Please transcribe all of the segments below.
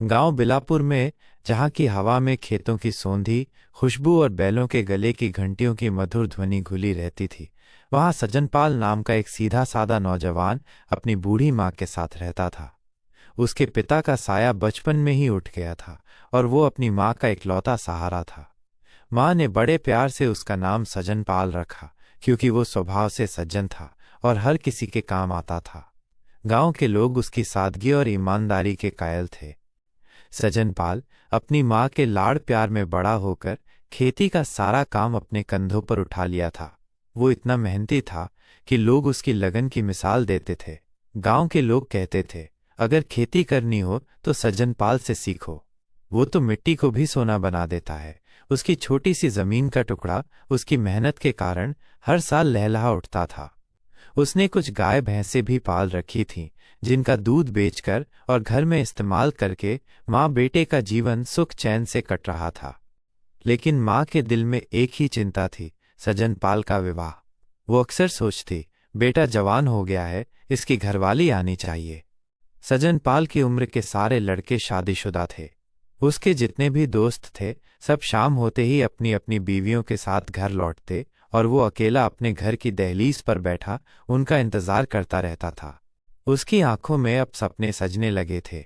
गांव बिलापुर में, जहाँ की हवा में खेतों की सोंधी खुशबू और बैलों के गले की घंटियों की मधुर ध्वनि घुली रहती थी, वहाँ सज्जनपाल नाम का एक सीधा सादा नौजवान अपनी बूढ़ी माँ के साथ रहता था। उसके पिता का साया बचपन में ही उठ गया था और वो अपनी माँ का इकलौता सहारा था। माँ ने बड़े प्यार से उसका नाम सज्जनपाल रखा, क्योंकि वो स्वभाव से सज्जन था और हर किसी के काम आता था। गांव के लोग उसकी सादगी और ईमानदारी के कायल थे। सज्जनपाल अपनी माँ के लाड़ प्यार में बड़ा होकर खेती का सारा काम अपने कंधों पर उठा लिया था। वो इतना मेहनती था कि लोग उसकी लगन की मिसाल देते थे। गांव के लोग कहते थे, अगर खेती करनी हो तो सज्जनपाल से सीखो, वो तो मिट्टी को भी सोना बना देता है। उसकी छोटी सी जमीन का टुकड़ा उसकी मेहनत के कारण हर साल लहलहा उठता था। उसने कुछ गाय भैंसें भी पाल रखी थीं, जिनका दूध बेचकर और घर में इस्तेमाल करके माँ बेटे का जीवन सुख चैन से कट रहा था। लेकिन माँ के दिल में एक ही चिंता थी, सज्जनपाल का विवाह। वो अक्सर सोचती, बेटा जवान हो गया है, इसकी घरवाली आनी चाहिए। सज्जनपाल की उम्र के सारे लड़के शादीशुदा थे। उसके जितने भी दोस्त थे, सब शाम होते ही अपनी अपनी बीवियों के साथ घर लौटते और वो अकेला अपने घर की दहलीज पर बैठा उनका इंतजार करता रहता था। उसकी आंखों में अब सपने सजने लगे थे।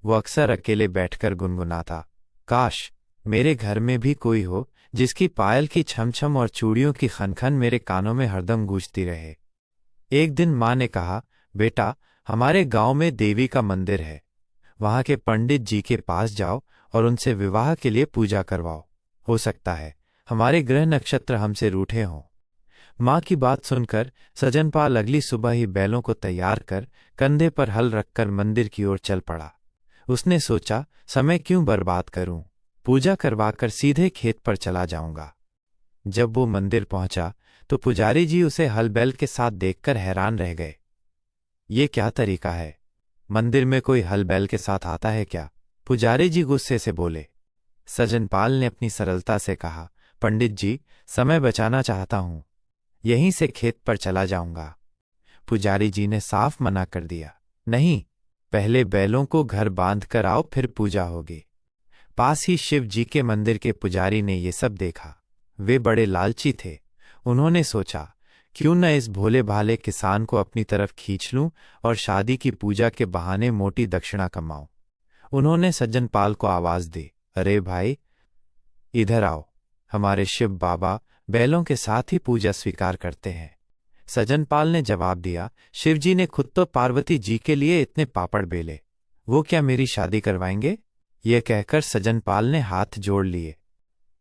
वो अक्सर अकेले बैठकर गुनगुनाता, काश मेरे घर में भी कोई हो जिसकी पायल की छमछम और चूड़ियों की खनखन मेरे कानों में हरदम गूंजती रहे। एक दिन माँ ने कहा, बेटा, हमारे गांव में देवी का मंदिर है, वहां के पंडित जी के पास जाओ और उनसे विवाह के लिए पूजा करवाओ। हो सकता है हमारे ग्रह नक्षत्र हमसे रूठे हों। माँ की बात सुनकर सज्जनपाल अगली सुबह ही बैलों को तैयार कर कंधे पर हल रखकर मंदिर की ओर चल पड़ा। उसने सोचा, समय क्यों बर्बाद करूं, पूजा करवाकर सीधे खेत पर चला जाऊंगा। जब वो मंदिर पहुंचा तो पुजारी जी उसे हल बैल के साथ देखकर हैरान रह गए। ये क्या तरीका है, मंदिर में कोई हल बैल के साथ आता है क्या? पुजारी जी गुस्से से बोले। सज्जनपाल ने अपनी सरलता से कहा, पंडित जी, समय बचाना चाहता हूं, यहीं से खेत पर चला जाऊंगा। पुजारी जी ने साफ मना कर दिया, नहीं, पहले बैलों को घर बांध कर आओ, फिर पूजा होगी। पास ही शिव जी के मंदिर के पुजारी ने ये सब देखा। वे बड़े लालची थे। उन्होंने सोचा, क्यों न इस भोले भाले किसान को अपनी तरफ खींच लूं और शादी की पूजा के बहाने मोटी दक्षिणा कमाऊं। उन्होंने सज्जनपाल को आवाज दी, अरे भाई, इधर आओ, हमारे शिव बाबा बैलों के साथ ही पूजा स्वीकार करते हैं। सज्जनपाल ने जवाब दिया, शिवजी ने खुद तो पार्वती जी के लिए इतने पापड़ बेले, वो क्या मेरी शादी करवाएंगे? ये कहकर सज्जनपाल ने हाथ जोड़ लिए।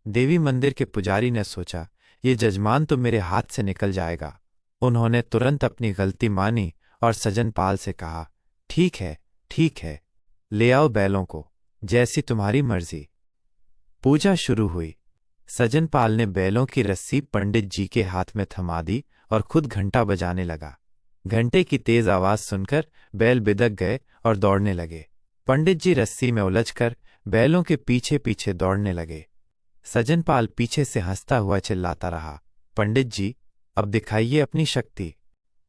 देवी मंदिर के पुजारी ने सोचा, ये जजमान तो मेरे हाथ से निकल जाएगा। उन्होंने तुरंत अपनी गलती मानी और सज्जनपाल से कहा, ठीक है, ठीक है, ले आओ बैलों को, जैसी तुम्हारी मर्जी। पूजा शुरू हुई। सज्जनपाल ने बैलों की रस्सी पंडित जी के हाथ में थमा दी और खुद घंटा बजाने लगा। घंटे की तेज आवाज सुनकर बैल बिदक गए और दौड़ने लगे। पंडित जी रस्सी में उलझकर बैलों के पीछे पीछे दौड़ने लगे। सज्जनपाल पीछे से हंसता हुआ चिल्लाता रहा, पंडित जी, अब दिखाइए अपनी शक्ति।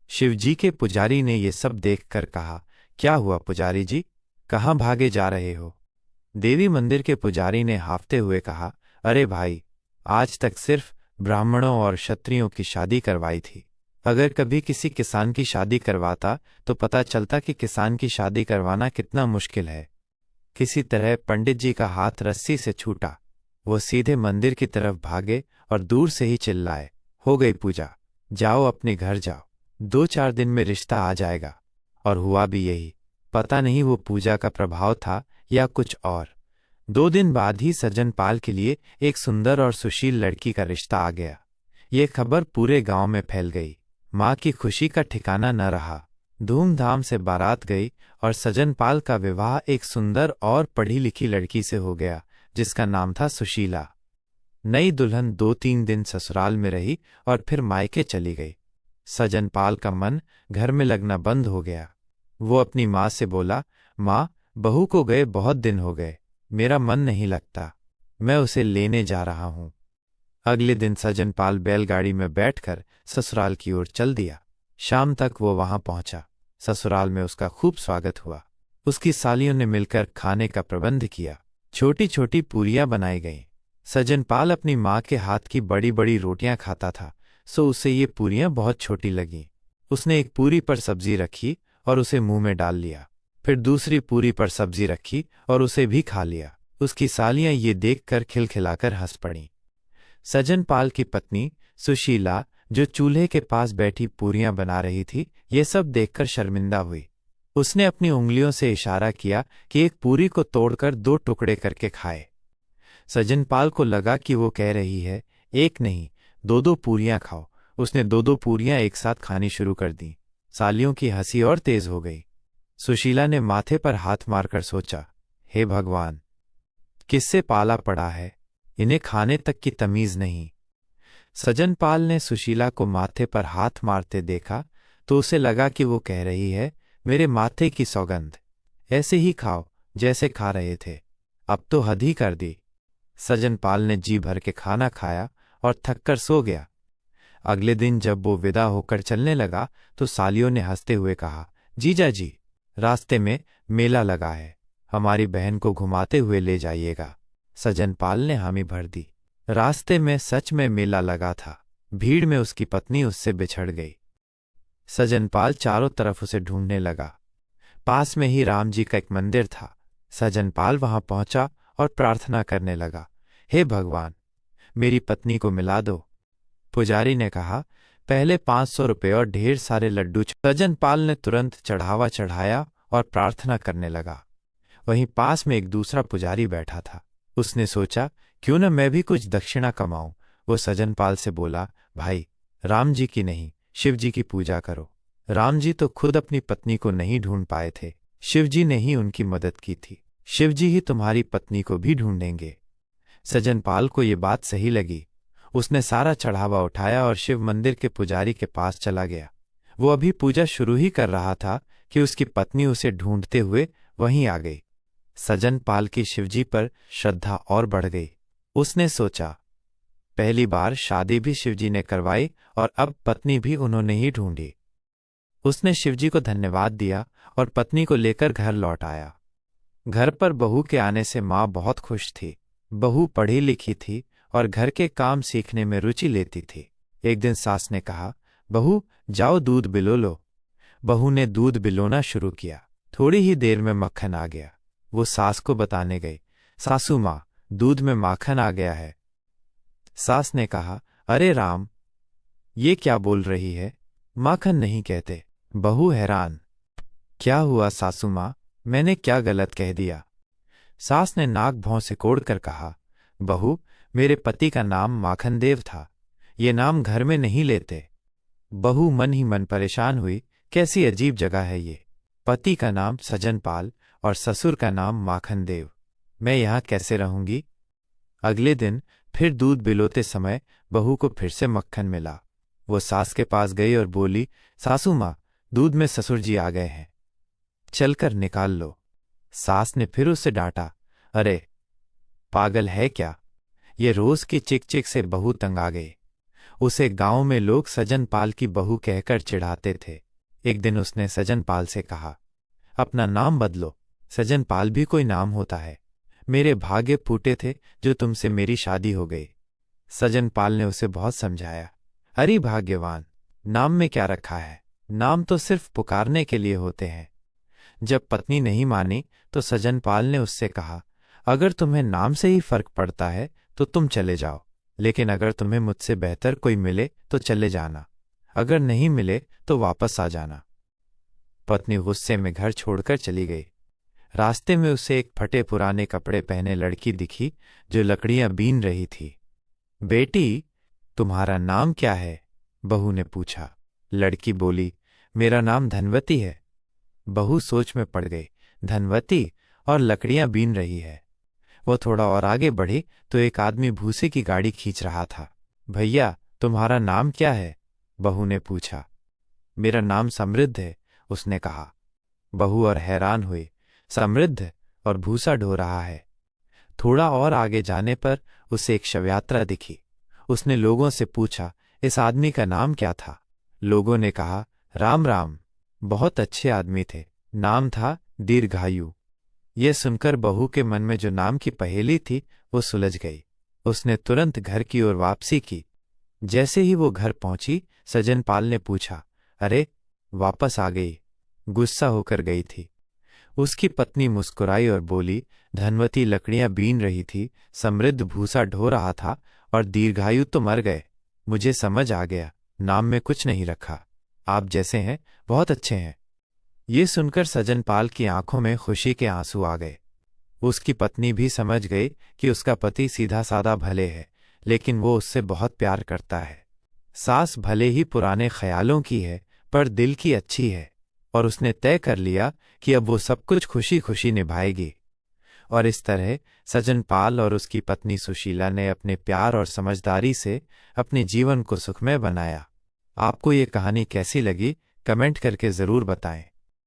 शिवजी के पुजारी ने ये सब देखकर कहा, क्या हुआ पुजारी जी, कहाँ भागे जा रहे हो? देवी मंदिर के पुजारी ने हाफते हुए कहा, अरे भाई, आज तक सिर्फ ब्राह्मणों और क्षत्रियों की शादी करवाई थी। अगर कभी किसी किसान की शादी करवाता तो पता चलता कि किसान की शादी करवाना कितना मुश्किल है। किसी तरह पंडित जी का हाथ रस्सी से छूटा। वो सीधे मंदिर की तरफ भागे और दूर से ही चिल्लाए, हो गई पूजा, जाओ अपने घर जाओ, 2-4 दिन में रिश्ता आ जाएगा। और हुआ भी यही। पता नहीं वो पूजा का प्रभाव था या कुछ और। 2 दिन बाद ही सज्जनपाल के लिए एक सुंदर और सुशील लड़की का रिश्ता आ गया। ये खबर पूरे गांव में फैल गई। माँ की खुशी का ठिकाना न रहा। धूमधाम से बारात गई और सज्जनपाल का विवाह एक सुंदर और पढ़ी लिखी लड़की से हो गया, जिसका नाम था सुशीला। नई दुल्हन 2-3 दिन ससुराल में रही और फिर मायके चली गई। सज्जनपाल का मन घर में लगना बंद हो गया। वो अपनी माँ से बोला, माँ, बहू को गए बहुत दिन हो गए, मेरा मन नहीं लगता, मैं उसे लेने जा रहा हूं। अगले दिन सज्जनपाल बैलगाड़ी में बैठकर ससुराल की ओर चल दिया। शाम तक वो वहां पहुंचा। ससुराल में उसका खूब स्वागत हुआ। उसकी सालियों ने मिलकर खाने का प्रबंध किया। छोटी छोटी पूरियां बनाई गईं। सज्जनपाल अपनी माँ के हाथ की बड़ी बड़ी रोटियां खाता था, सो उसे ये पूरियां बहुत छोटी लगीं। उसने एक पूरी पर सब्जी रखी और उसे मुंह में डाल लिया। फिर दूसरी पूरी पर सब्जी रखी और उसे भी खा लिया। उसकी सालियां ये देखकर खिलखिलाकर हंस पड़ीं। सज्जनपाल की पत्नी सुशीला, जो चूल्हे के पास बैठी पूरियां बना रही थी, ये सब देखकर शर्मिंदा हुई। उसने अपनी उंगलियों से इशारा किया कि एक पूरी को तोड़कर 2 टुकड़े करके खाए। सज्जनपाल को लगा कि वो कह रही है, एक नहीं 2-2 पूरियां खाओ। उसने 2-2 पूरियां एक साथ खानी शुरू कर दी। सालियों की हंसी और तेज हो गई। सुशीला ने माथे पर हाथ मारकर सोचा, हे भगवान, किससे पाला पड़ा है, इन्हें खाने तक की तमीज नहीं। सज्जनपाल ने सुशीला को माथे पर हाथ मारते देखा तो उसे लगा कि वो कह रही है, मेरे माथे की सौगंध, ऐसे ही खाओ जैसे खा रहे थे, अब तो हद ही कर दी। सज्जनपाल ने जी भर के खाना खाया और थककर सो गया। अगले दिन जब वो विदा होकर चलने लगा तो सालियों ने हंसते हुए कहा, जीजा जी, रास्ते में मेला लगा है, हमारी बहन को घुमाते हुए ले जाइएगा। सज्जनपाल ने हामी भर दी। रास्ते में सच में मेला लगा था। भीड़ में उसकी पत्नी उससे बिछड़ गई। सज्जनपाल चारों तरफ उसे ढूंढने लगा। पास में ही राम जी का एक मंदिर था। सज्जनपाल वहां पहुंचा और प्रार्थना करने लगा, हे भगवान, मेरी पत्नी को मिला दो। पुजारी ने कहा, पहले 500 रुपये और ढेर सारे लड्डू। सज्जनपाल ने तुरंत चढ़ावा चढ़ाया और प्रार्थना करने लगा। वहीं पास में एक दूसरा पुजारी बैठा था। उसने सोचा, क्यों न मैं भी कुछ दक्षिणा कमाऊं। वो सज्जनपाल से बोला, भाई, राम जी की नहीं, शिव जी की पूजा करो। राम जी तो खुद अपनी पत्नी को नहीं ढूंढ पाए थे, शिव जी ने ही उनकी मदद की थी। शिव जी ही तुम्हारी पत्नी को भी ढूंढेंगे। सज्जनपाल को ये बात सही लगी। उसने सारा चढ़ावा उठाया और शिव मंदिर के पुजारी के पास चला गया। वो अभी पूजा शुरू ही कर रहा था कि उसकी पत्नी उसे ढूंढते हुए वहीं आ गई। सज्जनपाल की शिवजी पर श्रद्धा और बढ़ गई। उसने सोचा, पहली बार शादी भी शिवजी ने करवाई और अब पत्नी भी उन्होंने ही ढूंढी। उसने शिवजी को धन्यवाद दिया और पत्नी को लेकर घर लौट आया। घर पर बहू के आने से माँ बहुत खुश थी। बहू पढ़ी लिखी थी और घर के काम सीखने में रुचि लेती थी। एक दिन सास ने कहा, बहू, जाओ दूध बिलो लो। बहू ने दूध बिलोना शुरू किया। थोड़ी ही देर में मक्खन आ गया। वो सास को बताने गई, सासू माँ, दूध में माखन आ गया है। सास ने कहा, अरे राम, ये क्या बोल रही है, माखन नहीं कहते। बहू हैरान, क्या हुआ सासू माँ, मैंने क्या गलत कह दिया? सास ने नाक भौं से कोड़कर कहा, बहू, मेरे पति का नाम माखनदेव था, ये नाम घर में नहीं लेते। बहू मन ही मन परेशान हुई, कैसी अजीब जगह है ये। पति का नाम सज्जनपाल और ससुर का नाम माखनदेव, मैं यहाँ कैसे रहूंगी? अगले दिन फिर दूध बिलोते समय बहू को फिर से मक्खन मिला। वो सास के पास गई और बोली, सासू माँ, दूध में ससुर जी आ गए हैं, चलकर निकाल लो। सास ने फिर उसे डांटा, अरे पागल है क्या, ये रोज की चिक चिक से बहू तंग आ गई। उसे गांव में लोग सज्जनपाल की बहू कहकर चिढ़ाते थे। एक दिन उसने सज्जनपाल से कहा, अपना नाम बदलो। सज्जनपाल भी कोई नाम होता है, मेरे भाग्य फूटे थे जो तुमसे मेरी शादी हो गई। सज्जनपाल ने उसे बहुत समझाया, अरे भाग्यवान, नाम में क्या रखा है, नाम तो सिर्फ पुकारने के लिए होते हैं। जब पत्नी नहीं मानी तो सज्जनपाल ने उससे कहा, अगर तुम्हें नाम से ही फर्क पड़ता है तो तुम चले जाओ, लेकिन अगर तुम्हें मुझसे बेहतर कोई मिले तो चले जाना, अगर नहीं मिले तो वापस आ जाना। पत्नी गुस्से में घर छोड़कर चली गई। रास्ते में उसे एक फटे पुराने कपड़े पहने लड़की दिखी जो लकड़ियां बीन रही थी। बेटी, तुम्हारा नाम क्या है? बहू ने पूछा। लड़की बोली, मेरा नाम धनवती है। बहू सोच में पड़ गई, धनवती और लकड़ियां बीन रही है। वो थोड़ा और आगे बढ़ी तो एक आदमी भूसे की गाड़ी खींच रहा था। भैया, तुम्हारा नाम क्या है? बहू ने पूछा। मेरा नाम समृद्ध है, उसने कहा। बहू और हैरान हुई, समृद्ध और भूसा ढो रहा है। थोड़ा और आगे जाने पर उसे एक शवयात्रा दिखी। उसने लोगों से पूछा, इस आदमी का नाम क्या था? लोगों ने कहा, राम राम, बहुत अच्छे आदमी थे, नाम था दीर्घायु। यह सुनकर बहू के मन में जो नाम की पहेली थी वो सुलझ गई। उसने तुरंत घर की ओर वापसी की। जैसे ही वो घर पहुंची, सजनपाल ने पूछा, अरे, वापस आ गई? गुस्सा होकर गई थी। उसकी पत्नी मुस्कुराई और बोली, धनवती लकड़ियां बीन रही थी, समृद्ध भूसा ढो रहा था और दीर्घायु तो मर गए। मुझे समझ आ गया, नाम में कुछ नहीं रखा। आप जैसे हैं, बहुत अच्छे हैं। ये सुनकर सजनपाल की आंखों में खुशी के आंसू आ गए। उसकी पत्नी भी समझ गई कि उसका पति सीधा साधा भले है, लेकिन वो उससे बहुत प्यार करता है। सास भले ही पुराने ख्यालों की है, पर दिल की अच्छी है, और उसने तय कर लिया कि अब वो सब कुछ खुशी खुशी निभाएगी। और इस तरह सजनपाल और उसकी पत्नी सुशीला ने अपने प्यार और समझदारी से अपने जीवन को सुखमय बनाया। आपको ये कहानी कैसी लगी, कमेंट करके ज़रूर बताएं।